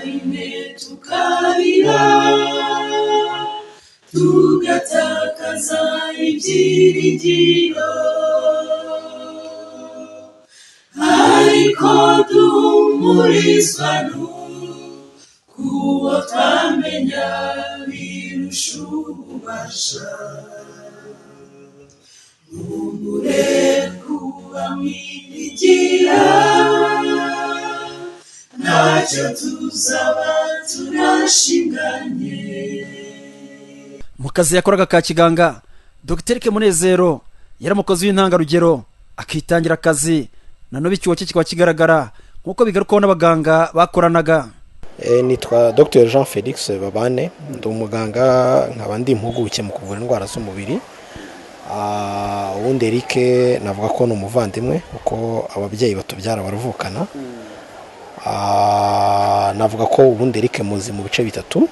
Rimwe tukarira tugatakaza ibyiringiro, ariko duhumurizwa n'uwo twamenya birusha ububasha. Humure kuba mwigira, ntacyo tuzaba turashinganye. Mu kazi yakoraga ka kiganga, Dr. Munezero yari umukozi w'intangarugero, akitangira akazi nanone icyuho cye kikaba kigaragara nk'uko bigarukaho n'abaganga bakoranaga. Nitwa Dr. Jean Felix Babane, ndi umuganga nkaba ndi impuguke mu kuvura indwara z'umubiri. Ubundi Eric navuga ko ni umuvandimwe kuko ababyeyi batubyara baravukana. Navuga ko ubundi Eric muzi mu bice bitatu.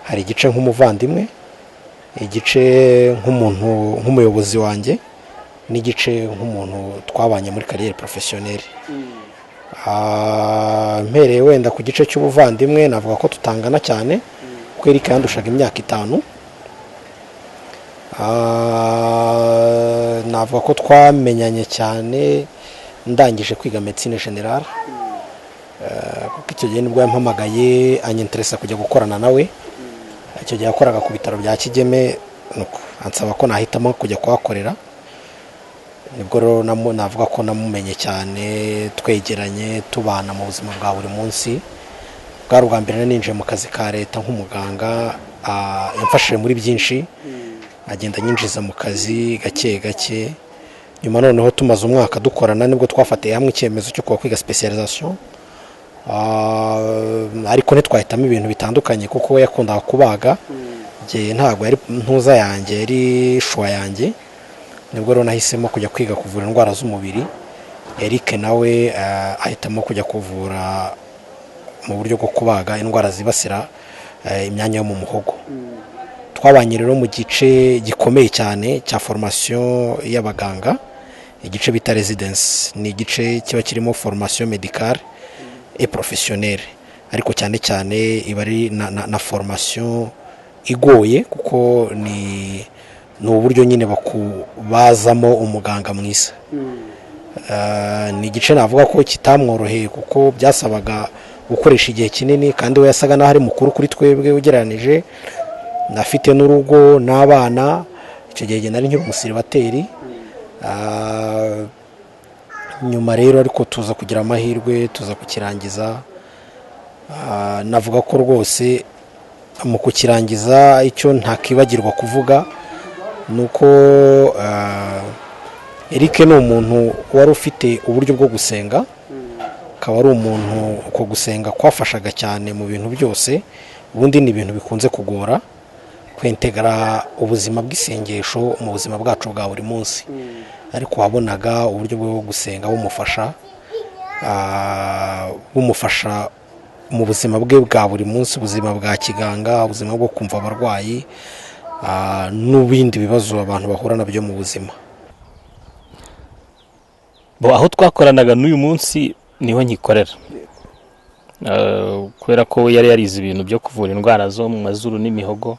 Hari igice nk'umuvandimwe, igice nk'umuntu nk'umuyobozi wanjye, n'igice nk'umuntu twabanye muri kariyeri professionnelle. Mpereye wenda ku gice cy'ubuvandimwe navuga ko tutangana cyane kuko Eric yandushaga imyaka 5. Navuga ko twamenyanye cyane ndangije kwiga medecine générale, kuko icyo gihe nibwo yampamagaye anyinteresa kujya gukorana nawe. Icyo gihe yakoraga ku bitaro bya Kigeme, nuko ansaba ko nahitamo kujya kuhakorera. Nibwo rero navuga ko namumenye cyane, twegeranye tubana mu buzima bwa buri munsi. Bwari ubwa mbere ninjiye mu kazi ka leta nk'umuganga, yamfashije muri byinshi, agenda nyinjiza mu kazi gake gake. Nyuma noneho tumaze umwaka dukorana nibwo twafatiye hamwe icyemezo cyo kwiga specialisation. Ariko ntitwahitamo ibintu bitandukanye kuko we yakundaga kubaga, je ntabwo yari ntuza yanjye, yari shwa yanjye. Nibwo rero nahisemo kujya kwiga kuvura indwara z'umubiri. Eric nawe ahitamo kujya kuvura mu buryo bwo kubaga indwara zibasira imyanya yo mu muhogo. Twabanye rero mu gice gikomeye cyane cya formation y'abaganga, igice bita residence. Ni igice kiba kirimo formation médicale et professionnelle, ariko cyane cyane iba ari na formation igoye kuko ni uburyo nyine bakubazamo umuganga mwiza. Ni igice navuga ko kitamworoheye kuko byasabaga gukoresha igihe kinini, kandi we yasaga naho ari mukuru kuri twebwe ugereranije. Nafite n'urugo n'abana, icyo gihe nari nkiri umusiribateri. Nyuma rero ariko tuza kugira amahirwe, tuza kukirangiza. Navuga ko rwose mu kukirangiza icyo ntakibagirwa kuvuga nuko Eric ni umuntu wari ufite uburyo bwo gusenga, akaba ari umuntu uko gusenga kwafashaga cyane mu bintu byose. Ubundi ni ibintu bikunze kugora kwintegra ubuzima bw'isengesho mu buzima bwacu bwa buri munsi, ariko wabonaga uburyo bwo gusenga bumufasha mu buzima bwe bwa buri munsi, ubuzima bwa kiganga, ubuzima bwo kumva abarwayi, n'ubindi bibazo abantu bahura nabyo mu buzima. Aho twakoranaga n'uyu munsi niho nkikorera, kubera ko yari yarize ibintu byo kuvura indwara zo mu mazuru n'imihogo,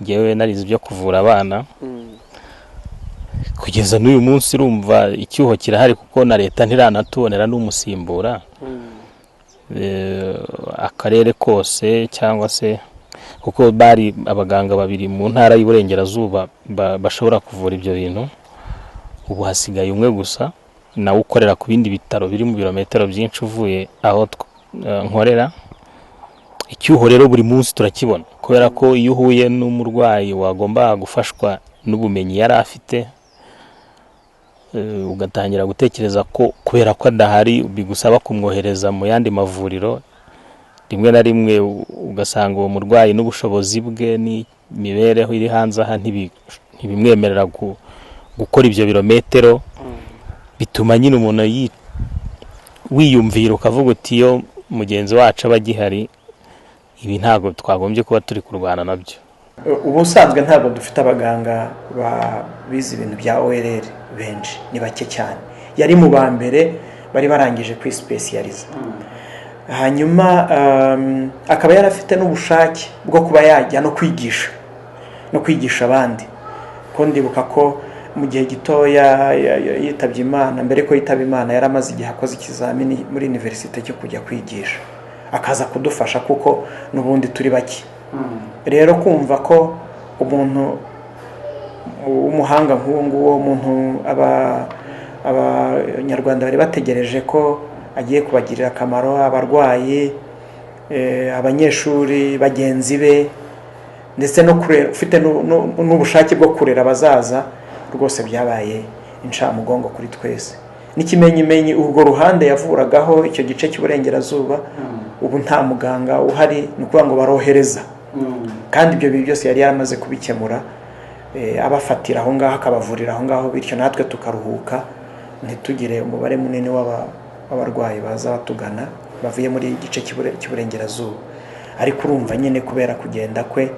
ngewe narize ibyo kuvura abana. Kugeza n'uyu munsi urumva icyuho kirahari kuko na leta ntiranatubonera n'umusimbura. Akarere kose cyangwa se kuko bari abaganga babiri mu ntara y'Iburengerazuba bashobora kuvura ibyo bintu, ubu hasigaye umwe gusa, nawe ukorera ku bindi bitaro biri mu birometero byinshi uvuye aho nkorera. Icyuho rero buri munsi turakibona, kubera ko iyo uhuye n'umurwayi wagomba gufashwa n'ubumenyi yari afite, ugatangira gutekereza ko kubera ko adahari bigusaba kumwohereza mu yandi mavuriro. Rimwe na rimwe ugasanga uwo murwayi n'ubushobozi bwe n'imibereho iri hanze aha ntibimwemerera gukora ibyo birometero. Bituma nyine umuntu wiyumvira ukavuga uti iyo mugenzi wacu aba agihari, ibi ntabwo twagombye kuba turi kurwana nabyo. Ubusanzwe ntabwo dufite abaganga bize ibintu bya ORL benshi, ni bake cyane. Yari mu ba mbere bari barangije kwispecializa. hanyuma akaba yarafite n'ubushake bwo kuba yajya no kwigisha abandi, ko ndibuka ko mu gihe gitoya yitabye Imana. Mbere ko yitaba Imana yari amaze igihe akoze ikizamini muri universite cyo kujya kwigisha, akaza kudufasha kuko n'ubundi turi bake. Rero kumva ko umuntu w'umuhanga nk'uwo nguwo, umuntu abanyarwanda bari bategereje ko agiye kubagirira akamaro, abarwayi, abanyeshuri bagenzi be, ndetse no ufite n'ubushake bwo kurera abazaza, rwose byabaye inshamugongo kuri twese. N'ikimenyimenyi urwo ruhande yavuragaho icyo gice cy'uburengerazuba, ubu nta muganga uhari, ni ukuvuga ngo barohereza, kandi ibyo bintu byose yari yaramaze kubikemura, abafatira aho ngaho akabavurira aho ngaho, bityo natwe tukaruhuka, ntitugire umubare munini w'abarwayi baza batugana bavuye muri igice cy'uburengerazuba. Ariko urumva nyine kubera kugenda kwe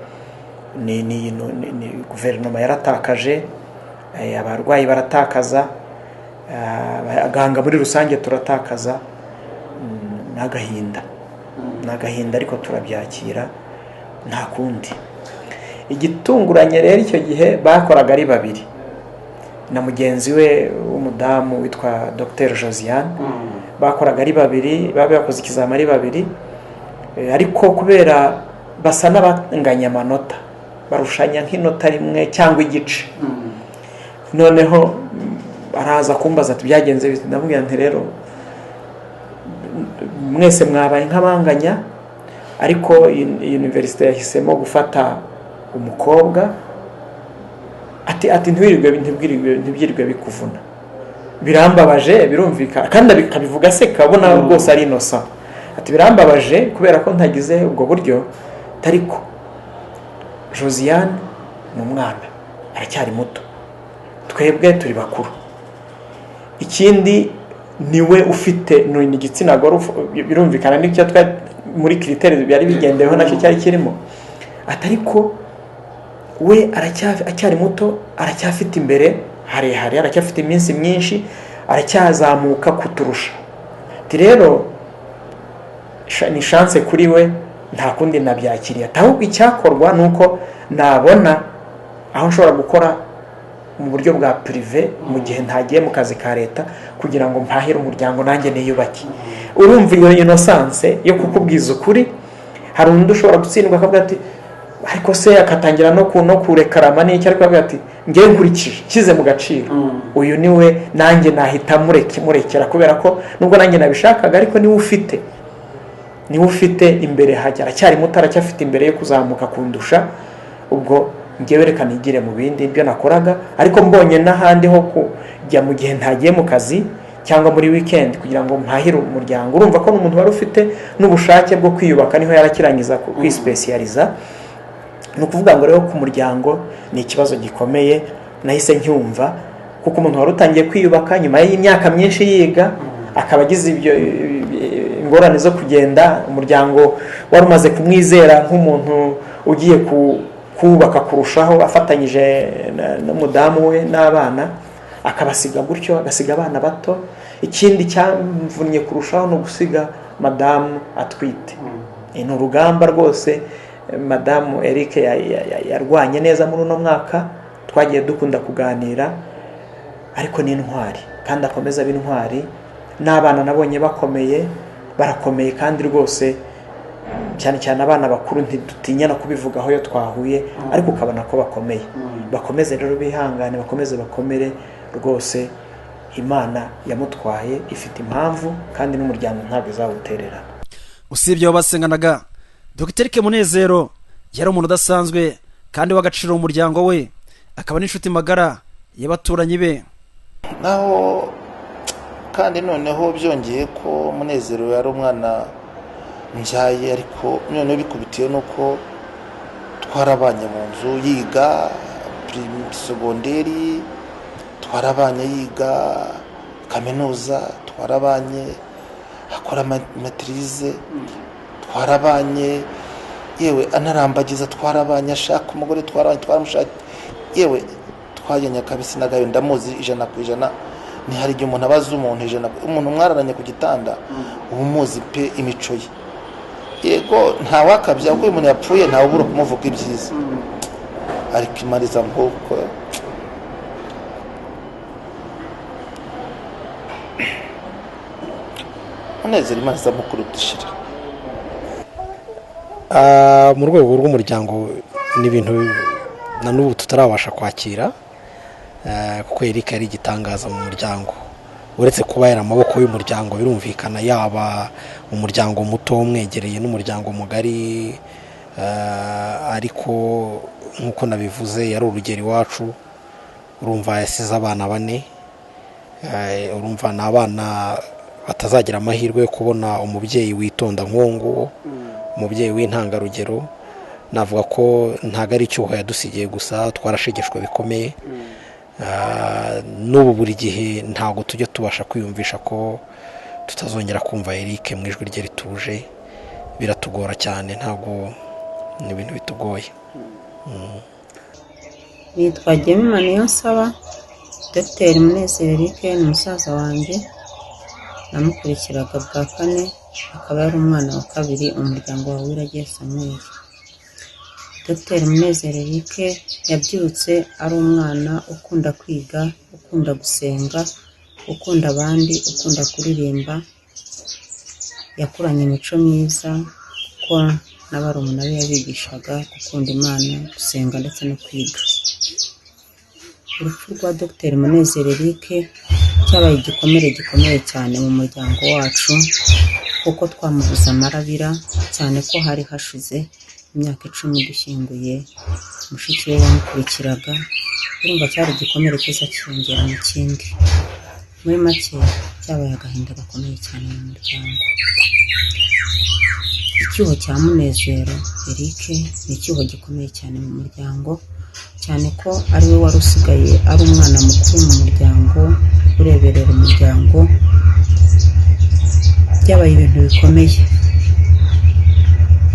ni guverinoma yaratakaje, abarwayi baratakaza, abaganga muri rusange turatakaza. N'agahinda ariko turabyakira nta kundi. Igitunguranye rero icyo gihe bakoraga ari babiri, na mugenzi we w'umudamu witwa Dr Josiane, bakoraga ari babiri, bakoze ikizamini ari babiri, ariko kubera basa n'abanganya amanota, barushanya nk'inota rimwe cyangwa igice. Noneho araza kumbaza ati byagenze bite? Ndamubwira nti rero mwese mwabaye nk'abanganya, ariko iyi universite yahisemo gufata umukobwa, ati ntibwirirwe bikuvuna. Birambabaje, birumvikana, kandi akabivuga se kabona rwose ari inosa. Ati birambabaje kubera ko ntagize ubwo buryo, ariko Josiane ni umwana, aracyari muto, twebwe turi bakuru. Ikindi niwe ufite igitsina gore, birumvikana n'icyo muri critères byari bigendeweho nacyo cyari kirimo. Ariko we aracyari muto, aracyafite imbere harehare, aracyafite iminsi myinshi, aracyazamuka kuturusha. Ati rero ni chance kuri we, nta kundi nabyakiriye. Ahubwo icyakorwa nuko nabona aho nshobora gukora mu buryo bwa privé mu gihe ntagiye mu kazi ka leta, kugira ngo mpahire umuryango nanjye niyubake. Urumva iyo innocence yo kukubwiza ukuri. Hari undi ushobora gutsindwa akavuga ati ariko se akatangira no kurekarama n'icyo, ariko akavuga ati ngiye nkurikije kize mu gaciro, uyu niwe nanjye nahita murekera, kubera ko nubwo nanjye nabishakaga, ariko niwe ufite imbere hajya, aracyari muto, aracyafite imbere yo kuzamuka kundusha. Ubwo ngewe reka nigire mu bindi byo nakoraga, ariko mbonye n'ahandi ho kujya mu gihe ntagiye mu kazi cyangwa muri weekend kugira ngo mpahire umuryango. Urumva ko n'umuntu wari ufite n'ubushake bwo kwiyubaka, niho yarakirangiza kwispecializa. Ni ukuvuga ngo rero ku muryango ni ikibazo gikomeye nahise ncyumva, kuko umuntu wari utangiye kwiyubaka nyuma y'imyaka myinshi yiga, akaba agize ibyo ingorane zo kugenda, umuryango wari umaze kumwizera nk'umuntu ugiye kubaka kurushaho, afatanyije n'umudamu we n'abana, akabasiga gutyo, agasiga abana bato. Ikindi cyamvunnye kurushaho no gusiga madamu atwite. Ni urugamba rwose. Madamu Eric yarwanye neza muri uno mwaka, twagiye dukunda kuganira, ariko ni intwari kandi akomeza ab'intwari. N'abana nabonye barakomeye kandi rwose, cyane cyane abana bakuru ntidutinya no kubivugaho iyo twahuye, ariko ukabona ko bakomeye. Bakomeze rero bihangane, bakomeze bakomere rwose. Imana yamutwaye ifite impamvu, kandi n'umuryango ntabwo izawuterera. Usibye abo basenganaga, Dr Munezero yari umuntu udasanzwe kandi w'agaciro mu muryango we, akaba n'inshuti magara y'abaturanyi be. Naho kandi noneho byongeye ko Munezero yari umwana njyaye, ariko noneho bikubitiye nuko twarabanye mu nzu yiga segonderi, twarabanye yiga kaminuza, twarabanye akora matrize, twarabanye yewe anarambagiza, twarabanye ashaka umugore, twarabanye twaramushaka, yewe twajyanye kabisi nagayo, ndamuzi 100%. ni hari igihe umuntu abaza umuntu ijana umuntu mwararanye ku gitanda uba umuzi pe imico ye yego ntawakabya kuko uyu muntu yapfuye ntawe ubura kumuvuga ibyiza ariko imariza nk'uko Munezero imariza mukuru dushira mu rwego rw'umuryango n'ibintu na n'ubu tutarabasha kwakira kuko Eric ari igitangaza mu muryango uretse kuba yari amaboko y'umuryango birumvikana yaba umuryango muto umwegereye n'umuryango mugari ariko nk'uko nabivuze yari urugero iwacu urumva yasize abana 4 urumva n'abana batazagira amahirwe yo kubona umubyeyi witonda nk'uwo umubyeyi w'intangarugero navuga ko ntago ari icyuho yadusigiye gusa twarashegeshwe bikomeye n'ubu buri gihe ntago tujya tubasha kwiyumvisha ko tutazongera kumva Eric mu ijwi rye rituje biratugora cyane ntago ni ibintu bitugoye nitwa Gemma Niyonsaba Dr Munezero Eric ni umusaza wanjye namukurikiraga bwa 4 akaba yari umwana wa 2 umuryango wa Wiragiye Samuel. Dr Munezero Eric yabyutse ari umwana ukunda kwiga ukunda gusenga ukunda abandi ukunda kuririmba yakuranye imico myiza kuko n'abarumuna be yabigishaga gukunda Imana gusenga ndetse no kwiga. Urupfu rwa Dr Munezero Eric cyabaye igikomere gikomeye cyane mu muryango wacu kuko twamubuza amarabira cyane ko hari hashize imyaka 10 dushyinguye mushiki we wamukurikiraga urumva cyari igikomere cyose cyongera mu kindi muri make cyabaye agahinda gakomeye cyane mu muryango. Icyuho cya Munezero Eric ni icyuho gikomeye cyane mu muryango cyane ko ari we wari usigaye ari umwana mukuru mu muryango ureberera umuryango byabaye ibintu bikomeye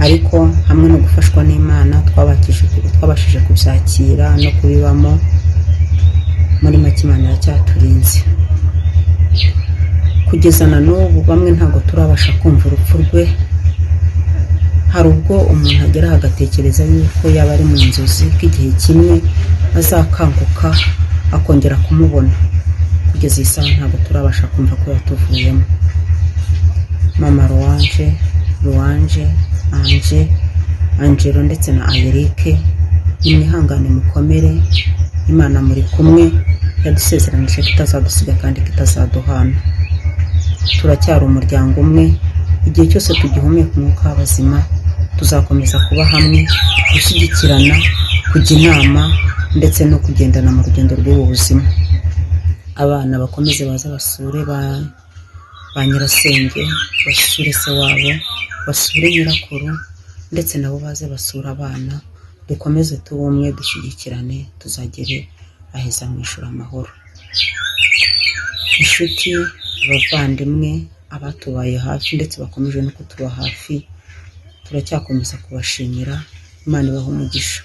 ariko hamwe no gufashwa n'Imana twabashije kubyakira no kubibamo muri make Imana yacyaturinze kugeza na n'ubu bamwe ntago turabasha kumva urupfu rwe. Hari ubwo umuntu agera agatekereza yuko yaba ari mu nzozi k'igihe kimwe azakanguka akongera kumubona kugeza isaha ntago turabasha kumva ko yatuvuyemo. Mama Ruwanje Anje Angelo ndetse na Eric nimwihangane mukomere Imana muri kumwe yadusezeranije kitazadusiga kandi kitazaduhana. Turacyari umuryango umwe igihe cyose tugihumeka umwuka w'abazima tuzakomeza kuba hamwe gushyigikirana kujya inama ndetse no kugendana mu rugendo rw'ubu buzima. Abana bakomeze baza basure ba nyirasenge basure se wabo basure nyirakuru ndetse nabo baze basura abana dukomeze tubumwe dushyigikirane tuzagere aheza mu ishuri amahoro. Inshuti abavandimwe abatubaye hafi ndetse bakomeje no kutuba hafi turacyakomeza kubashimira Imana ibahe umugisha.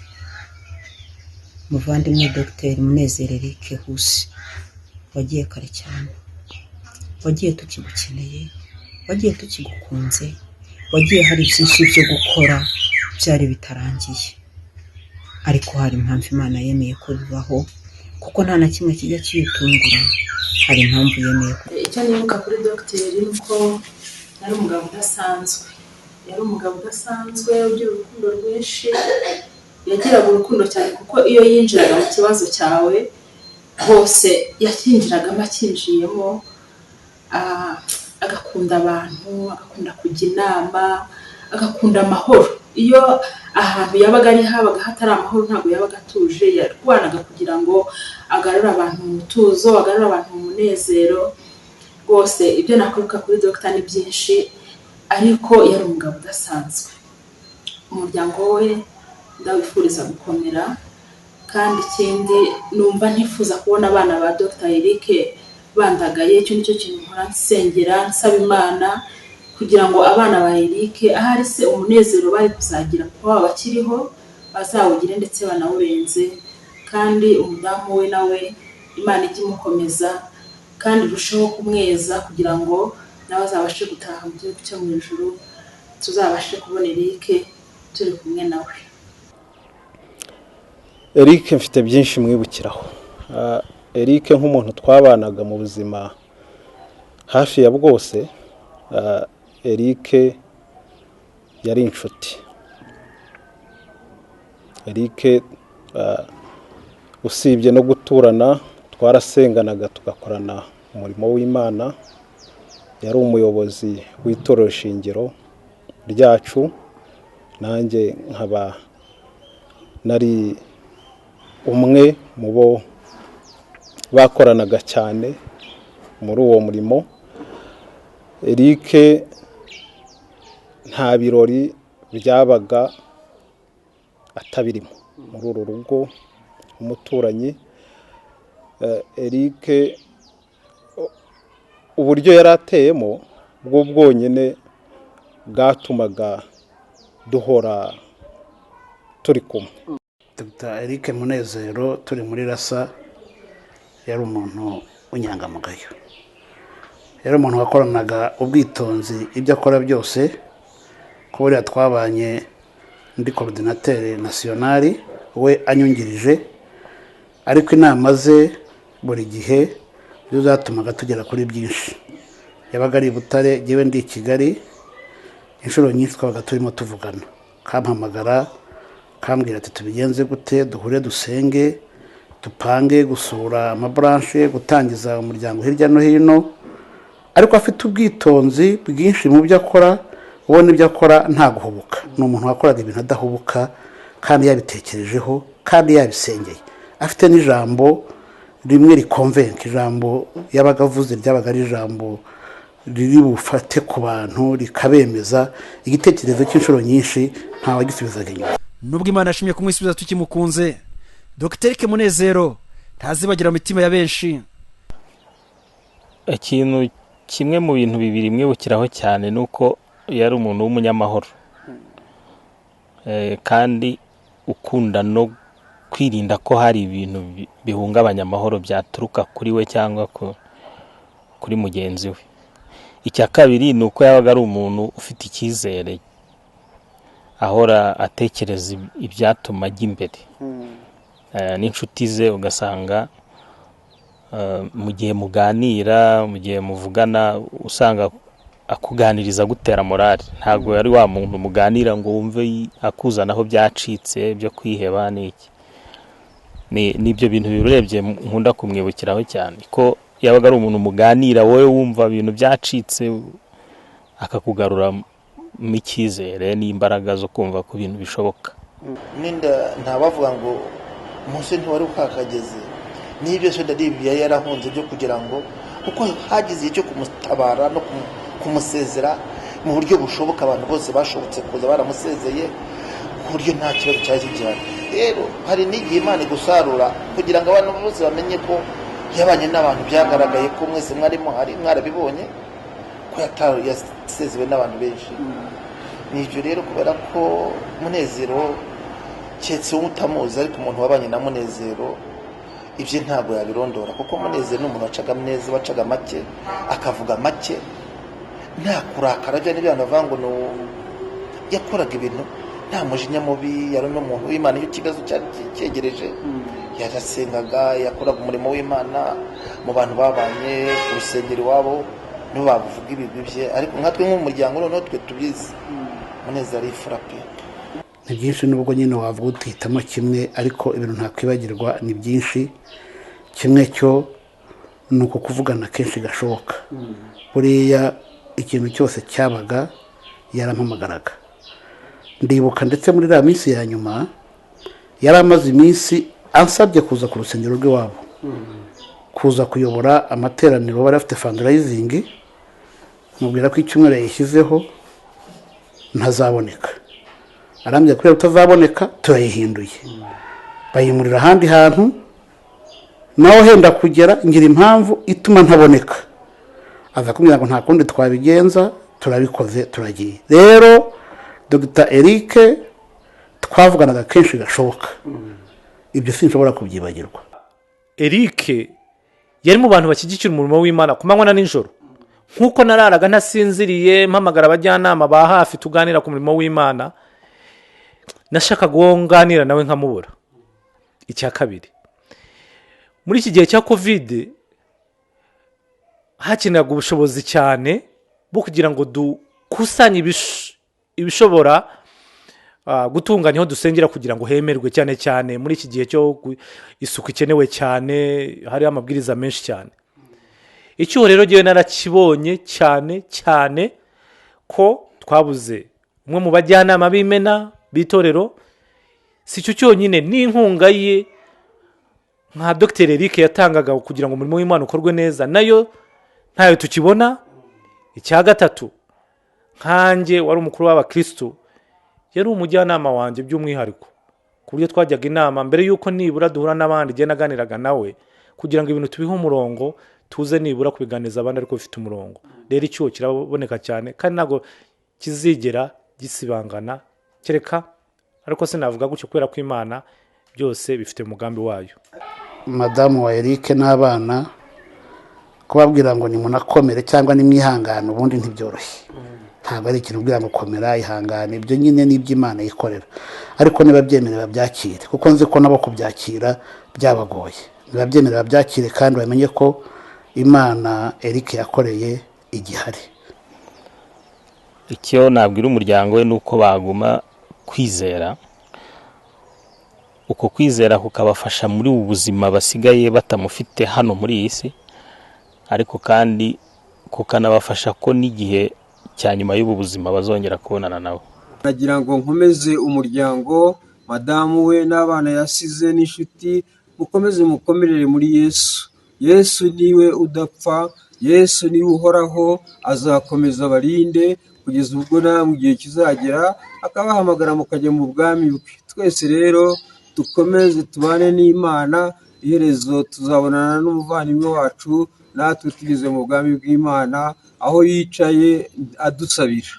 Muvandimwe Dr Munezero Eric Husi wagiye kare cyane wagiye tukigukeneye wagiye tukigukunze wagiye hari byinshi byo gukora byari bitarangiye ariko hari impamvu Imana yemeye ko bibaho kuko nta na kimwe kijya kiyitungura hari impamvu yemeye. Icyo nibuka kuri dogiteri nuko yari umugabo udasanzwe ugira urukundo rwinshi yagiraga urukundo cyane kuko iyo yinjiraga mu kibazo cyawe hose yakinjiragamo akinjiyemo agakunda abantu agakunda kujya inama agakunda amahoro. Iyo ahantu yabaga ari habaga hatari amahoro ntabwo yabaga atuje yarwanaga kugira ngo agarure abantu mu mutuzo agarure abantu mu munezero. Rwose ibyo nakwibuka kuri dogita ni byinshi ariko yari umugabo udasanzwe. Umuryango we ndawifuriza gukomera kandi ikindi numva ntifuza kubona abana ba Dr Eric bandagaye. Icyo nicyo kintu nkora nsengera nsaba Imana kugira ngo abana ba Eric ahari se umunezero bari kuzagira kuko baba bakiriho bazawugire ndetse banawurenze kandi umudamu we nawe Imana ijye imukomeza kandi urusheho kumweza kugira ngo nawe azabashe gutaha mu gihugu cyo mu ijuru, tuzabashe kubona Eric turi kumwe nawe. Eric mfite byinshi mwibukiraho. Eric nk'umuntu twabanaga mu buzima hafi ya bwose, Eric yari inshuti. Eric usibye no guturana, twarasenganaga tugakorana umurimo w'Imana. Yari umuyobozi w'itorero shingiro ryacu, nanjye nkaba nari umwe mu bo bakoranaga cyane muri uwo murimo. Eric nta birori byabaga atabirimo muri uru rugo, umuturanyi. Eric uburyo yari ateyemo bwo bwonyine bwatumaga duhora turi kumwe. Dr. Eric Munezero turi muri Rasa yari umuntu w'inyangamugayo, yari umuntu wakoranaga ubwitonzi ibyo akora byose. Kubera twabanye ndi coordinateur national, we anyungirije, ariko inama ze buri gihe byo zatumaga tugera kuri byinshi. Yabaga ari Butare, yewe ndi Kigali, inshuro nyinshi twabaga turimo tuvugana, kampamagara kambwira ati tubigenze gute, duhure dusenge, dupange gusura amabranche, gutangiza umuryango hirya no hino. Ariko afite ubwitonzi bwinshi mu byo akora, ubona ibyo akora nta guhubuka. Ni umuntu wakoraga ibintu adahubuka kandi yabitekerejeho kandi yabisengeye. Afite n'ijambo rimwe rikonvenka, ijambo yabaga avuze ryabaga ari ijambo riri bufate ku bantu rikabemeza. Igitekerezo cy'inshuro nyinshi nta wagisubizaga inyuma. Nubwo Imana yashimye kumwisubiza tukimukunze, Dr. Eric Munezero ntazibagira mu mitima ya benshi. Ikintu kimwe mu bintu bibiri mwibukiraho cyane nuko yari umuntu w'umunyamahoro, kandi ukunda no kwirinda ko hari ibintu bihungabanya amahoro byaturuka kuri we cyangwa kuri mugenzi we. Icya kabiri ni uko yabaga ari umuntu ufite icyizere, ahora atekereza ibyatuma ajya imbere. N'inshuti ze ugasanga mu gihe muganira, mu gihe muvugana, usanga akuganiriza gutera morale. Ntabwo yari wa muntu muganira ngo wumve akuzanaho byacitse byo kwiheba n'iki. Nibyo bintu birebye nkunda kumwibukiraho cyane, ko yabaga ari umuntu muganira wowe wumva ibintu byacitse, akakugarura mu cyizere n'imbaraga zo kumva ko ibintu bishoboka. ntabavuga ngo umunsi ntiwari ukakageze, n'ibyo se ndadibi yari yarahunze byo kugira ngo, kuko hagize icyo kumutabara no kumusezera mu buryo bushoboka. Abantu bose bashobotse kuza baramusezeye ku buryo nta kibazo cyari gihari. Rero hari n'igihe Imana igusarura kugira ngo abantu bose bamenye ko yabanye n'abantu, byagaragaye ko mwese mwarimo hari mwarabibonye ko yasezewe n'abantu benshi. Nibyo rero kubera ko Munezero cyetse utamuzi, ariko umuntu wabanye na Munezero ibyo ntabwo yabirondora, kuko Munezero ni umuntu wacaga neza, wacaga make, akavuga make, nta kurakara bya n'ibyo bavuga ngo yakoraga ibintu nta mujinya mubi. Yari n'umuntu w'Imana, iyo kibazo cyari cyegereje yarasengaga, yakoraga umurimo w'Imana mu bantu babanye ku rusengero iwabo, nibo bavuga ibigwi bye. Ariko nkatwe nk'umuryango noneho twe tubizi Munezero ari frappe. Ni byinshi nubwo nyine wavuga utihitamo kimwe, ariko ibintu ntakwibagirwa ni byinshi. Kimwe cyo ni uko kuvugana kenshi gashoboka. Buriya ikintu cyose cyabaga yarampamagaraga. Ndibuka ndetse muri la minsi ya nyuma yari amaze iminsi ansabye kuza ku rusengero rw'iwabo, kuza kuyobora amateraniro. Bari afite fundraising, mubwira ko icyumweru yishyizeho ntazaboneka. Arambye kuri utazaboneka turayihinduye, bayimurira ahandi hantu, naho henda kugera ngira impamvu ituma ntaboneka. Aza kumbwira ngo nta kundi twabigenza, turabikoze, turagiye. Rero Dr. Eric twavuganaga kenshi gashoboka. Ibyo sinshobora kubyibagirwa. Eric yari mu bantu bashyigikira umurimo w'Imana ku manywa na nijoro, nk'uko nararaga ntasinziriye mpamagara abajyanama ba hafi tuganira ku murimo w'Imana, nashakaga uwo nganira nawe nkamubura. Icya kabiri, muri iki gihe cya covid hakenerwaga ubushobozi cyane bwo kugira ngo dukusanye ibishobora gutunganya aho dusengera kugira ngo hemerwe, cyane cyane muri iki gihe cyo isuku ikenewe cyane, hariho amabwiriza menshi cyane. Icyuho rero ngewe narakibonye cyane cyane ko twabuze umwe mu bajyanama b'imena b'itorero. Si cyo cyonyine, n'inkunga ye nka Dr Eric yatangaga kugira ngo umurimo w'Imana ukorwe neza, nayo ntayo tukibona. Icya gatatu, nkanjye wari umukuru w'abakristo, yari umujyanama wanjye by'umwihariko, ku buryo twajyaga inama mbere y'uko nibura duhura n'abandi, igihe naganiraga nawe kugira ngo ibintu tubihe umurongo, tuze nibura kubiganiza abandi ariko bifite umurongo. Rero icyuho kiraboneka cyane kandi ntabwo kizigera gisibangana, kereka ariko sinavuga gutyo kubera ko Imana byose bifite umugambi wayo. Madamu wa Eric n'abana kubabwira ngo nimunakomere cyangwa nimwihangane ubundi ntibyoroshye, ntabwo ari ikintu ubwira ngo komera ihangane, ibyo nyine ni iby'Imana yikorera, ariko nibabyemera babyakire, kuko nzi ko nabo kubyakira byabagoye. Nibabyemera babyakire kandi bamenye ko Imana Eric yakoreye igihari. Icyo nabwira umuryango we nuko baguma kwizera, uko kwizera kukabafasha muri ubu buzima basigaye batamufite hano muri iyi si, ariko kandi kukanabafasha ko n'igihe cya nyuma y'ubu buzima bazongera kubonana nawe. Nagira ngo nkomeze umuryango, madamu we n'abana yasize n'inshuti, mukomeze mukomerere muri Yesu. Yesu niwe udapfa, Yesu niwe uhoraho, azakomeza abarinde kugeza ubwo namwe igihe kizagera akabahamagara mukajya mu bwami bwe. Twese rero dukomeze tubane n'Imana, iherezo tuzabonana n'umuvandimwe wacu, natwe tugeze mu bwami bw'Imana aho yicaye adusabira.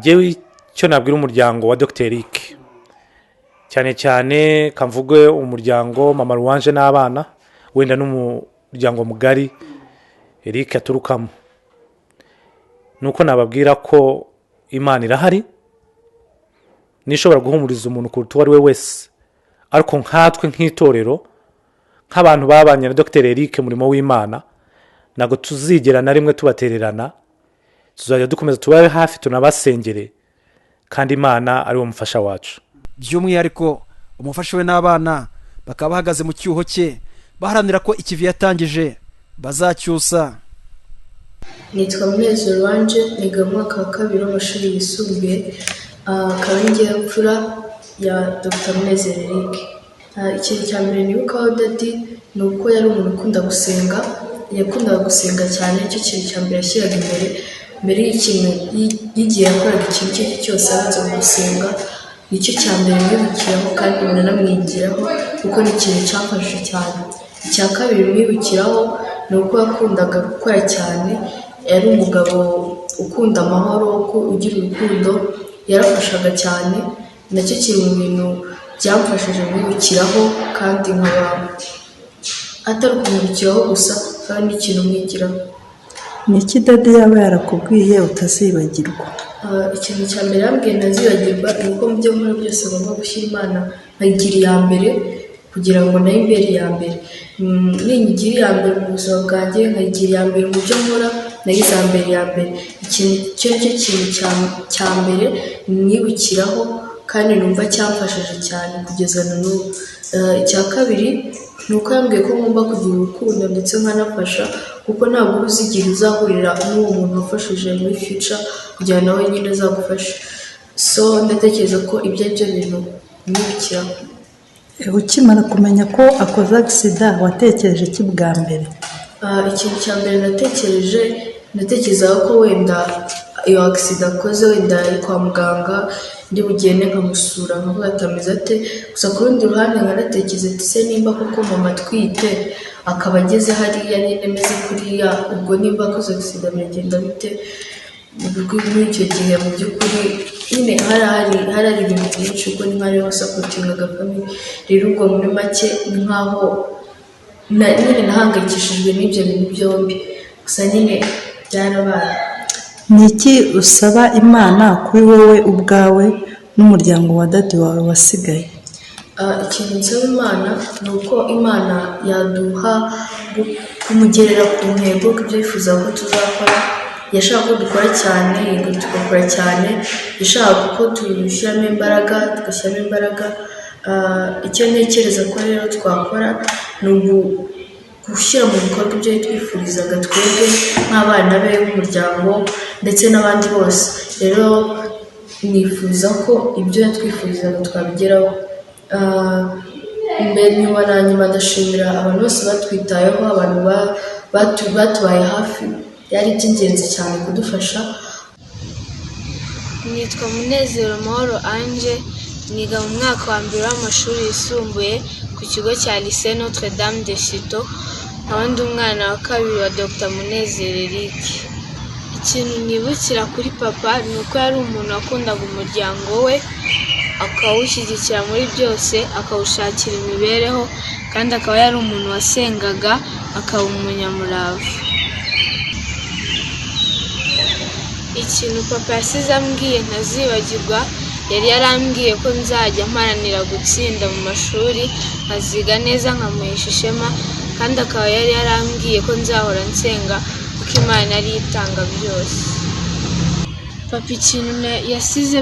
Jewe icyo nabwira umuryango wa Dr Eric, cyane cyane kamvuge umuryango mama Ruwanje n'abana, wenda n'umuryango mugari Eric aturukamo, nuko nababwira ko Imana irahari, nishobora guhumuriza umuntu kuruta uwo ari we wese, ariko nkatwe nk'itorero, nk'abantu babanye na Dr Eric murimo w'Imana, ntabwo tuzigera na rimwe tubatererana, tuzajya dukomeza tubabe hafi tunabasengere, kandi Imana ari wo mufasha wacu. by'umwihariko umufasha we n'abana bakaba bahagaze mu cyuho cye, baharanira ko ikivi yatangije bazacyusa. Nitwa Munezero Ruwanje, niga mu mwaka wa 2 w'amashuri yisumbuye, akaba ari imfura ya Dr Munezero Eric. Ikintu cya mbere nibukaho Dadi ni uko yari umuntu ukunda gusenga, yakundaga gusenga cyane. Icyo kintu cya mbere yashyiraga mbere y'ikintu, y'igihe yakoraga ikintu icyo ari cyo cyose abanza gusenga. Nicyo cya mbere mwibukiraho kandi munanamwigiraho kuko ni ikintu cyafashije cyane. Icya kabiri mwibukiraho ni uko yakundaga gukora cyane, yari umugabo ukunda amahoro, ugira urukundo, yarafashaga cyane. Nacyo kiri mu bintu byamfashije mwibukiraho, kandi nkaba atari ukumwibukiraho gusa kandi n'ikintu mwigiraho. Ni iki Dadi yaba yarakubwiye utazibagirwa? Ikintu cya mbere yambwiye ntazibagirwa ni uko mu byo nkora byose ngomba gushyira Imana nkayigira iya mbere, kugira ngo nayo imbere iya mbere. Ninyigira iya mbere mu buzima bwanjye, nkayigira iya mbere mu byo nkora, nayo izambere iya mbere. Icyo ni cyo kintu cya mbere mwibukiraho kandi numva cyamfashije cyane kugeza na n'ubu. Icya kabiri ni uko yambwiye ko ngomba kugira urukundo ndetse nkanafasha, kuko ntabwo uzi igihe uzahurira n'uwo muntu wafashije muri future kugira nawe nyine azagufashe. So ndatekereza ko ibyo ari byo bintu mwibukiraho. Ukimara kumenya ko akoze agisida watekereje iki bwa mbere? Ikintu cya mbere natekerezaga ko wenda iyo agisida akoze wenda ari kwa muganga, ndi bugende nkamusura nkavuga ati ameze ate. Gusa ku rundi ruhande nkanatekereza ati se nimba koko mama atwite akaba ageze hariya nyine ameze kuriya, ubwo nimba akoze agisida biragenda bite? Muri icyo gihe mu by'ukuri nyine hari ibintu byinshi, ubwo ni nk'aho sapotingaga famille. Rero ubwo muri make ni nk'aho nyine nahangayikishijwe n'ibyo bintu byombi gusa nyine byarabaye. ni iki usaba imana kuri wowe ubwawe n'umuryango wa dadi wawe wasigaye? Ikintu nsaba imana ni uko imana yaduha kumugerera ku ntego ko ibyo yifuza ko tuzakora. Yashaka ko dukora cyane, tugakora cyane, yashaka ko tubishyiramo imbaraga, tugashyiramo imbaraga. Icyo ntekereza ko rero twakora ni gushyira mu bikorwa ibyo twifurizaga twebwe nk'abana be, nk'umuryango ndetse n'abandi bose. Rero nifuza ko ibyo yatwifurizaga twabigeraho. Mbere nyuma na nyuma ndashimira abantu bose batwitayeho, abantu batubaye hafi, byari iby'ingenzi cyane kudufasha. Nitwa Munezero Mahoro Ange, niga mu mwaka wa mbere w'amashuri yisumbuye ku kigo cya Lycée Notre Dame de Citeaux, nkaba ndi umwana wa kabiri wa Dr Munezero Eric. Ikintu nibukira kuri papa ni uko yari umuntu wakundaga umuryango we, akawushyigikira muri byose, akawushakira imibereho, kandi akaba yari umuntu wasengaga, akaba umunyamurava. Ikintu papa yasize ambwiye ntazibagirwa, yari yarambwiye ko nzajya mparanira gutsinda mu mashuri, nkaziga neza nkamuhesha ishema, kandi akaba yari yarambwiye ko nzahora nsenga kuko Imana yari itanga byose. Papa ikintu yasize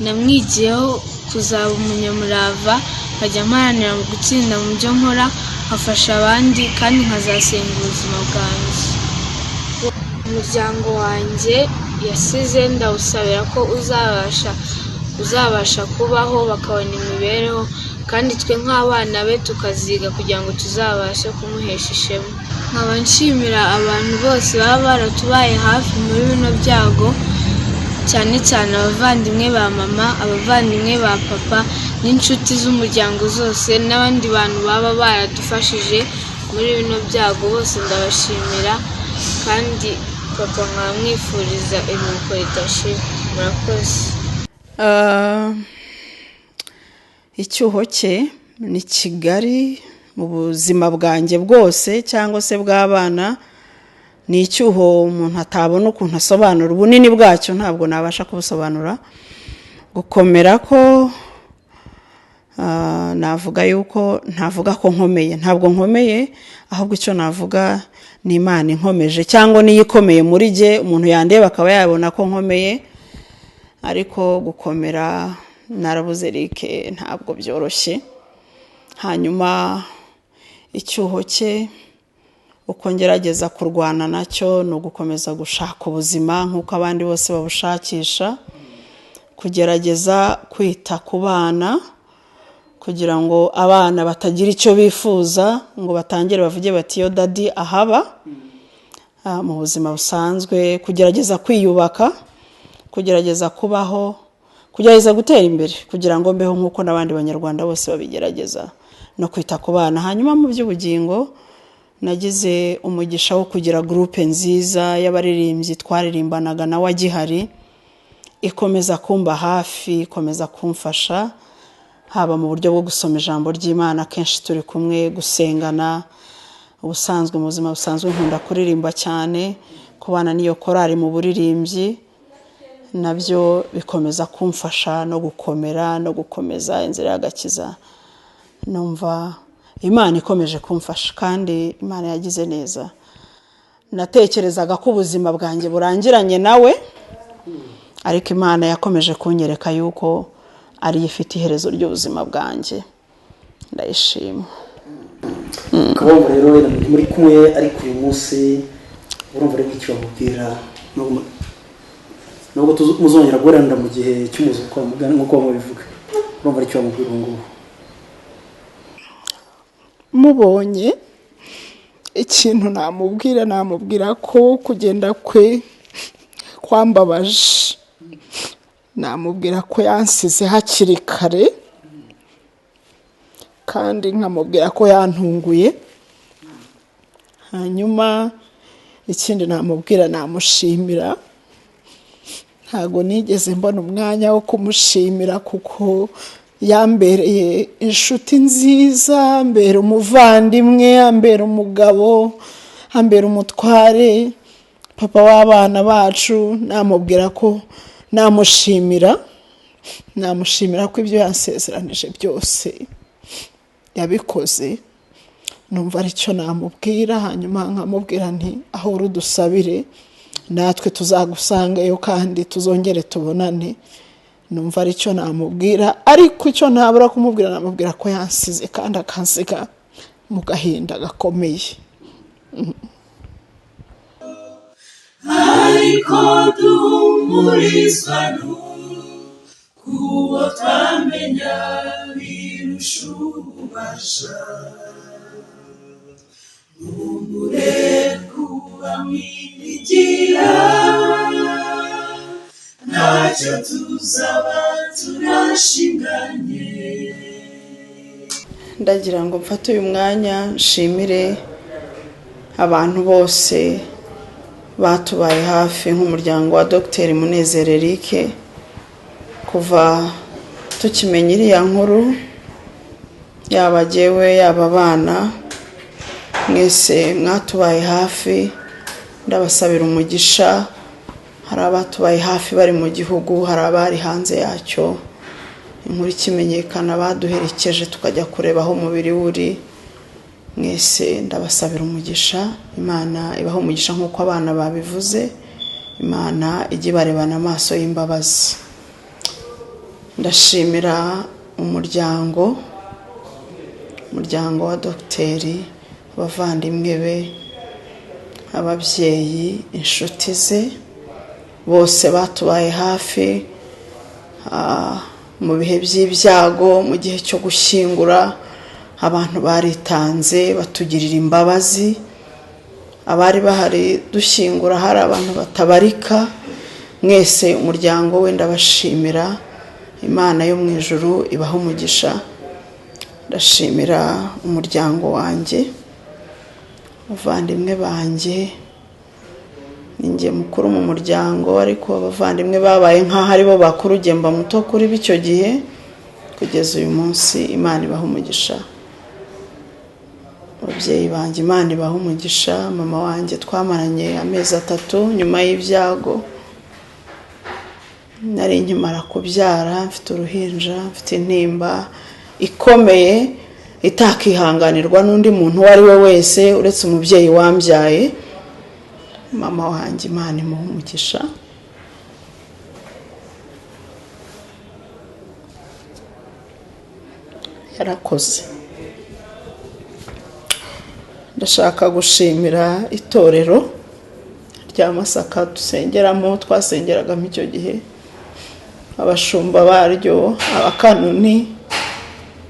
namwigiyeho kuzaba umunyamurava, nkajya mparanira mu gutsinda mu byo nkora, nkafasha abandi kandi nkazasenga ubuzima bwanjye. Umuryango wanjye yasize ndawusabira ko uzabasha kubaho, bakabona imibereho, kandi twe nk'abana be tukaziga kugira ngo tuzabashe kumuhesha ishema. Nkaba nshimira abantu bose baba baratubaye hafi muri bino byago, cyane cyane abavandimwe ba mama, abavandimwe ba papa n'inshuti z'umuryango zose, n'abandi bantu baba baradufashije muri bino byago, bose ndabashimira, kandi papa nkamwifuriza iruhuko ridashira. Murakoze. Icyuho cye ni kigari mu buzima bwanjye bwose cyangwa se bw'abana. Ni icyuho umuntu atabona ukuntu asobanura ubunini bwacyo, ntabwo nabasha kubusobanura. Gukomera ko navuga yuko ntavuga ko nkomeye, ntabwo nkomeye, ahubwo icyo navuga ni Imana inkomeje, cyangwa niyo ikomeye muri jye, umuntu yandeba akaba yabona ko nkomeye. Ariko gukomera narabuze Eric ntabwo byoroshye. Hanyuma icyuho cye uko ngerageza kurwana nacyo ni ugukomeza gushaka ubuzima nk'uko abandi bose babushakisha, kugerageza kwita ku bana kugira ngo abana batagira icyo bifuza ngo batangire bavuge bati yo dadi ahaba. Mu buzima busanzwe kugerageza kwiyubaka, kugerageza kubaho, kugerageza gutera imbere kugira ngo mbeho nk'uko n'abandi banyarwanda bose babigerageza, no kwita ku bana. Hanyuma mu by'ubugingo nagize umugisha wo kugira groupe nziza y'abaririmbyi twaririmbanaga nawe agihari, ikomeza kumba hafi, ikomeza kumfasha, haba mu buryo bwo gusoma ijambo ry'Imana kenshi turi kumwe, gusengana. Ubusanzwe mu buzima busanzwe nkunda kuririmba cyane, kubana n'iyo korari mu buririmbyi nabyo bikomeza kumfasha no gukomera no gukomeza inzira y'agakiza. Numva Imana ikomeje kumfasha kandi Imana yagize neza. Natekerezaga ko ubuzima bwanjye burangiranye nawe, ariko Imana yakomeje kunyereka yuko ari ifite iherezo ry'ubuzima bwanjye. Ndayishima. Kabombo rero muri kumwe, ariko uyu munsi urumva rero icyo bamubwira nubwo muzongera guhorana mu gihe cy'umuzuko mugani nk'uko mubivuga, urumva icyo bamubwira ngo mubonye ikintu namubwira ko kugenda kwe kwambabaje, namubwira ko yansize hakiri kare, kandi nkamubwira ko yantunguye. Hanyuma ikindi namubwira namushimira, ntago nigeze mbona umwanya wo kumushimira kuko yambereye inshuti nziza, ambera umuvandimwe, ambera umugabo, ambera umutware, papa w'abana bacu. Namubwira ko namushimira ko ibyo yansezeranije byose yabikoze. Numva aricyo namubwira, hanyuma nkamubwira nti aho uri dusabire, natwe tuzagusangayo kandi tuzongere tubonane. Numva aricyo namubwira, ariko icyo ntabura kumubwira, namubwira ko yansize kandi akansiga mu gahinda gakomeye. ariko duhumurizwa n'uwo twamenya birusha ububasha. Humure kuba mwigira, ntacyo tuzaba turashinganye. Ndagira ngo mfate uyu mwanya nshimire abantu bose batubaye hafi nk'umuryango wa Dr Munezero Eric. Kuva tukimenya iriya nkuru, yaba jyewe yaba abana, mwese mwatubaye hafi, ndabasabira umugisha. Hari abatubaye hafi bari mu gihugu, hari abari hanze yacyo. Inkuru ikimenyekana baduherekeje tukajya kureba aho umubiri uri. Mwese ndabasabira umugisha. Imana ibaho umugisha nk'uko abana babivuze. Imana ijye barebana amaso y'imbabazi. Ndashimira umuryango wa Dogiteri, abavandimwe be, ababyeyi, inshuti ze, bose batubaye hafi mu bihe by'ibyago, mu gihe cyo gushyingura. Abantu baritanze batugirira imbabazi. Abari bahari dushyingura hari abantu batabarika. Mwese umuryango we ndabashimira. Imana yo mu ijuru ibaho umugisha. Ndashimira umuryango wanjye, abavandimwe banjye. Ninjye mukuru mu muryango, ariko abavandimwe babaye nk'aho ari bo bakuru, gemba muto kuri b'icyo gihe. Kugeza uyu munsi Imana ibaho umugisha. Ababyeyi banjye Imana ibaho umugisha. Mama wanjye twamaranye amezi 3 nyuma y'ibyago. Nari nkimara kubyara, mfite uruhinja, mfite intimba ikomeye itakihanganirwa n'undi muntu uwo ari we wese uretse umubyeyi wambyaye. Mama wanjye Imana imuhe umugisha. Yarakoze. Ndashaka gushimira itorero rya Masaka dusengeramo, twasengeragamo icyo gihe, abashumba baryo, abakanoni,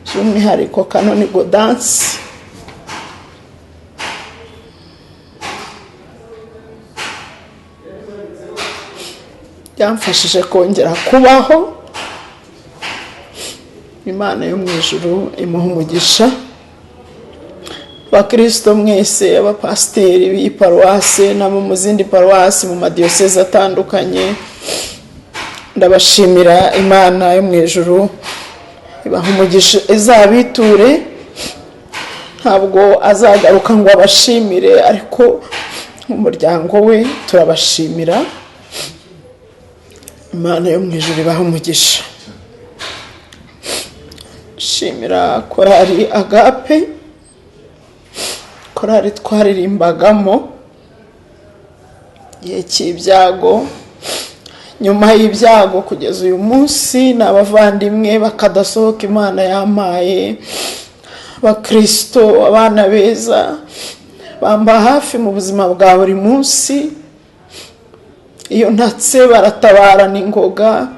by'umwihariko Kanoni Gaudence. Yamfashije kongera kubaho. Imana yo mu ijuru imuhe umugisha. Bakristo mwese, abapasiteri b'iyi paruwase n'abo mu zindi paruwasi mu madiyoseze atandukanye, ndabashimira. Imana yo mu ijuru ibaha umugisha, izabiture. Ntabwo azagaruka ngo abashimire, ariko umuryango we turabashimira. Imana yo mu ijuru ibaha umugisha. Shimira korali Agape, korali twaririmbagamo igihe cy'ibyago. Nyuma y'ibyago kugeza uyu munsi, n'abavandimwe bakadasohoka Imana yampaye, bakristo, abana beza bamba hafi mu buzima bwa buri munsi. Iyo ntatse baratabara n'ingoga.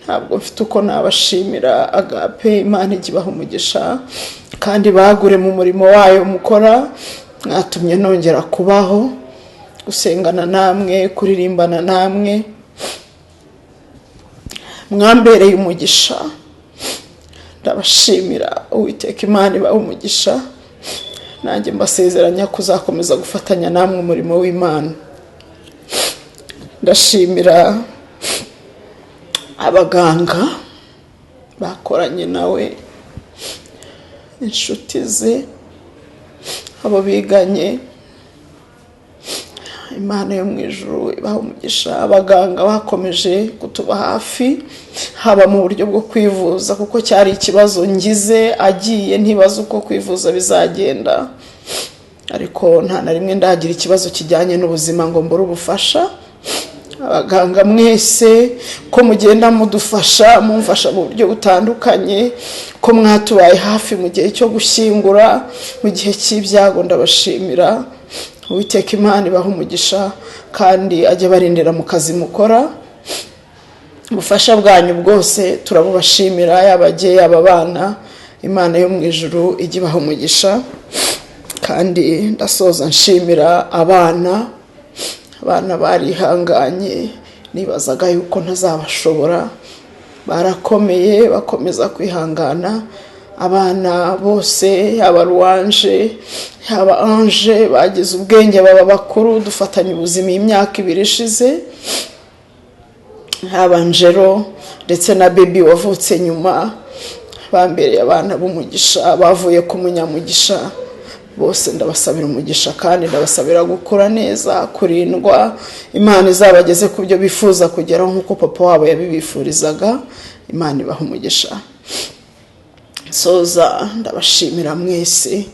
Ntabwo mfite uko nabashimira. Agape Imana ijye ibaha umugisha, kandi bagure mu murimo wayo mukora. Mwatumye nongera kubaho, gusengana namwe, kuririmbana namwe. Mwambereye umugisha, ndabashimira. Uwiteka Imana ibaha umugisha. Nanjye mbasezeranya kuzakomeza gufatanya namwe umurimo w'Imana. Ndashimira abaganga bakoranye nawe, inshuti ze, abo biganye. Imana yo mu ijuru ibaha umugisha. Abaganga bakomeje kutuba hafi, haba mu buryo bwo kwivuza kuko cyari ikibazo ngize, agiye ntibaza uko kwivuza bizagenda, ariko nta na rimwe ndagira ikibazo kijyanye n'ubuzima ngo mbure ubufasha. Abaganga mwese ko mugenda mudufasha, mumfasha mu buryo butandukanye, ko mwatubaye hafi mu gihe cyo gushyingura, mu gihe cy'ibyago, ndabashimira. Uwiteka Imana ibaha umugisha kandi ajye barindira mu kazi mukora. Ubufasha bwanyu bwose turabubashimira, yabajye yaba bana. Imana yo mu ijuru ijye ibaha umugisha. Kandi ndasoza nshimira abana barihanganye, nibazaga yuko ntazabashobora, barakomeye, bakomeza kwihangana. Abana bose, yaba Ruwanje, yaba Ange, bagize ubwenge, baba bakuru, dufatanya ubuzima imyaka 2 ishize. Yaba Angelo ndetse na Baby wavutse nyuma, bambereye abana b'umugisha, bavuye ku munyamugisha. Bose ndabasabira umugisha kandi ndabasabira gukura neza, kurindwa. Imana izabageze ku byo bifuza kugeraho nk'uko papa wabo yabibifurizaga. Imana ibaha umugisha. Soza ndabashimira mwese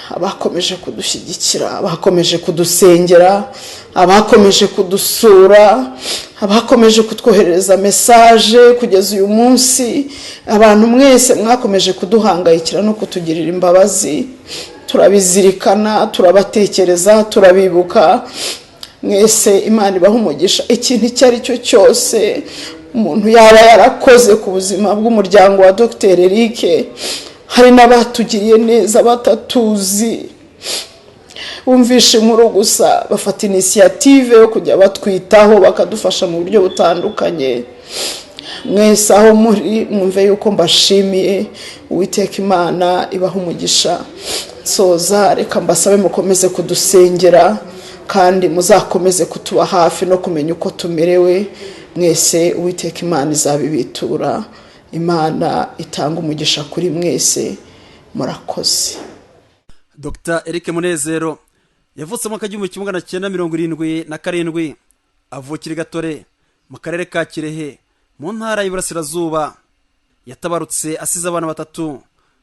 abakomeje kudushyigikira, abakomeje kudusengera, abakomeje kudusura, abakomeje kutwohereza message kugeza uyu munsi. Abantu mwese mwakomeje kuduhangayikira no kutugirira imbabazi, turabizirikana, turabatekereza, turabibuka. Mwese Imana ibaha umugisha. Ikintu icyo ari cyo cyose umuntu yaba yarakoze ku buzima bw'umuryango wa Dr. Eric, hari n'abatugiriye neza batatuzi, bumvishe inkuru gusa bafata initiative yo kujya batwitaho, bakadufasha mu buryo butandukanye. Mwese aho muri, mwumve yuko mbashimiye. Uwiteka Imana ibaha umugisha. Soza reka mbasabe mukomeze kudusengera kandi muzakomeze kutuba hafi no kumenya uko tumerewe. Mwese Uwiteka Imana izabibitura. Imana itanga umugisha kuri mwese. Murakoze. Dr. Eric Munezero yavutse mu 1977, avukira Gatore mu karere ka Kirehe mu ntara y'Iburasirazuba. Yatabarutse asize abana 3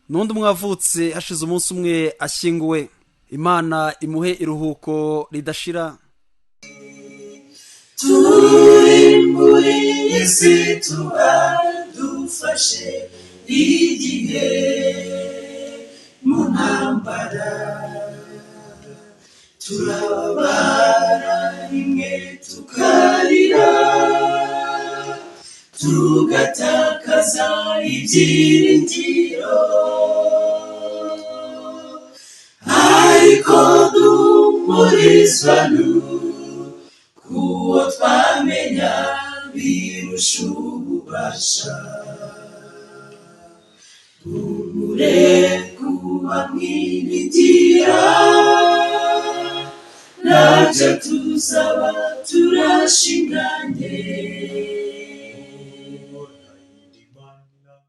n'undi mwavutse hashize umunsi umwe ashyinguwe. Imana imuhe iruhuko ridashira. Turi muri isi dufashe igihe mu ntambara, turababara rimwe tukarira, tugatakaza ibyiringiro, ariko duhumurizwa kuwo twamenya birusha ububasha. Humure kuba mwiringira, ntacyo tuzaba turashinganye.